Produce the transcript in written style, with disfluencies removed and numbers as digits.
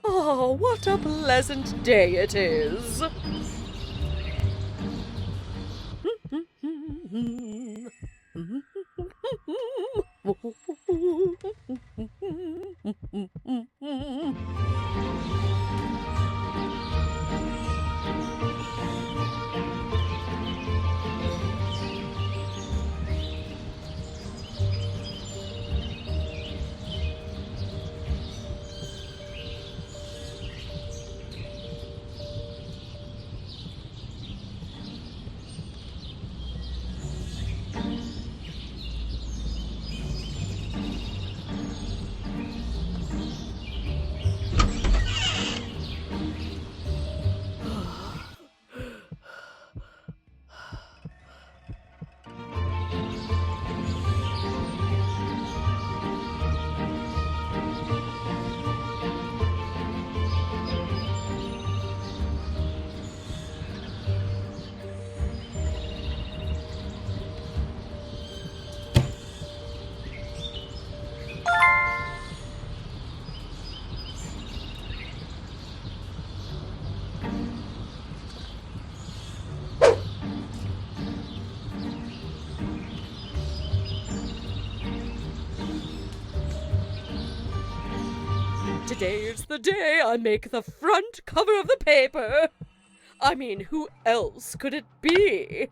Oh, what a pleasant day it is. Today's the day I make the front cover of the paper. I mean, who else could it be?